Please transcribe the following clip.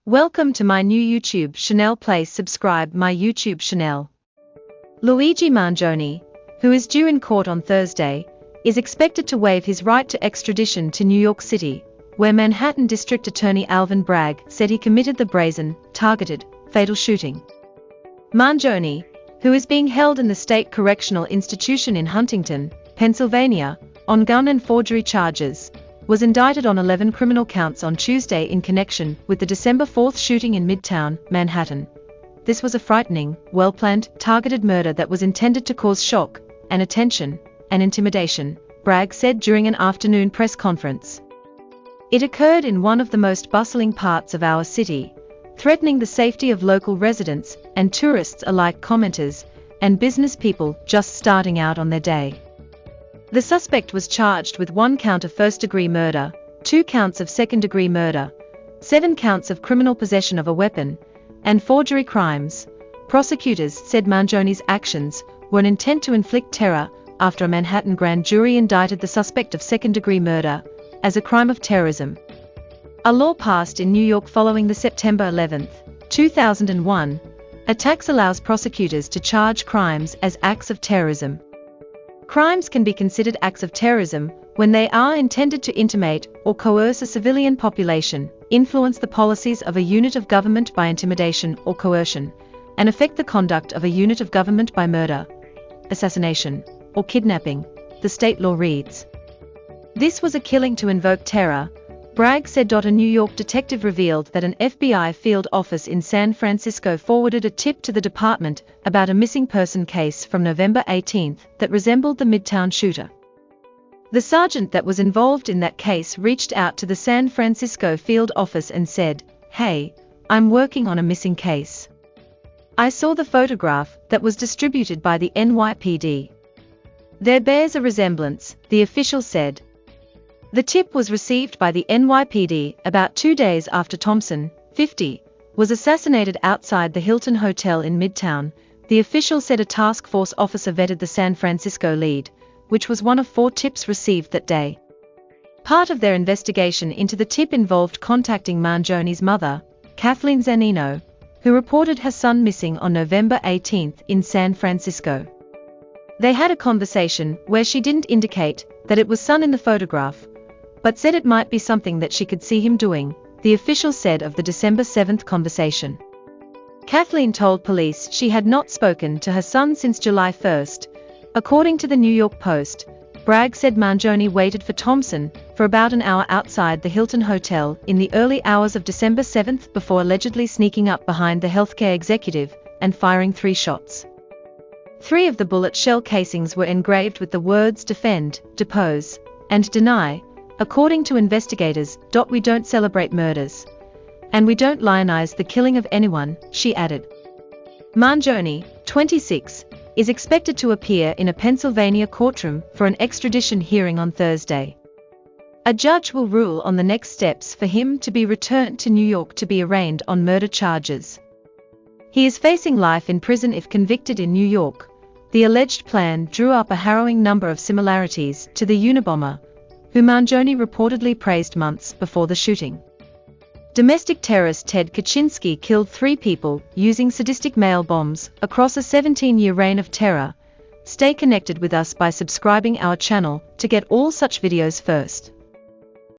Welcome to my new YouTube channel. Please subscribe my YouTube channel. Luigi Mangione, who is due in court on Thursday, is expected to waive his right to extradition to New York City, where Manhattan District Attorney Alvin Bragg said he committed the brazen, targeted, fatal shooting. Mangione, who is being held in the State Correctional Institution in Huntington, Pennsylvania, on gun and forgery charges, was indicted on 11 criminal counts on Tuesday in connection with the December 4th shooting in Midtown, Manhattan. This was a frightening, well-planned, targeted murder that was intended to cause shock, and attention, and intimidation, Bragg said during an afternoon press conference. It occurred in one of the most bustling parts of our city, threatening the safety of local residents and tourists alike, commenters, and business people just starting out on their day. The suspect was charged with 1 count of first-degree murder, 2 counts of second-degree murder, 7 counts of criminal possession of a weapon, and forgery crimes. Prosecutors said Mangione's actions were an intent to inflict terror after a Manhattan grand jury indicted the suspect of second-degree murder as a crime of terrorism. A law passed in New York following the September 11, 2001, attacks allows prosecutors to charge crimes as acts of terrorism. Crimes can be considered acts of terrorism when they are intended to intimidate or coerce a civilian population, influence the policies of a unit of government by intimidation or coercion, and affect the conduct of a unit of government by murder, assassination, or kidnapping, the state law reads. This was a killing to invoke terror, Bragg said. A New York detective revealed that an FBI field office in San Francisco forwarded a tip to the department about a missing person case from November 18 that resembled the Midtown shooter. The sergeant that was involved in that case reached out to the San Francisco field office and said, "Hey, I'm working on a missing case. I saw the photograph that was distributed by the NYPD. There bears a resemblance," the official said. The tip was received by the NYPD about 2 days after Thompson, 50, was assassinated outside the Hilton Hotel in Midtown. The official said a task force officer vetted the San Francisco lead, which was one of 4 tips received that day. Part of their investigation into the tip involved contacting Mangione's mother, Kathleen Zanino, who reported her son missing on November 18 in San Francisco. They had a conversation where she didn't indicate that it was son in the photograph, but said it might be something that she could see him doing, the official said of the December 7 conversation. Kathleen told police she had not spoken to her son since July 1. According to the New York Post, Bragg said Mangione waited for Thompson for about an hour outside the Hilton Hotel in the early hours of December 7 before allegedly sneaking up behind the healthcare executive and firing 3 shots. 3 of the bullet shell casings were engraved with the words "defend, depose, and deny," according to investigators. "We don't celebrate murders. And we don't lionize the killing of anyone," she added. Mangione, 26, is expected to appear in a Pennsylvania courtroom for an extradition hearing on Thursday. A judge will rule on the next steps for him to be returned to New York to be arraigned on murder charges. He is facing life in prison if convicted in New York. The alleged plan drew up a harrowing number of similarities to the Unabomber, who Mangione reportedly praised months before the shooting. Domestic terrorist Ted Kaczynski killed 3 people using sadistic mail bombs across a 17-year reign of terror. Stay connected with us by subscribing our channel to get all such videos first.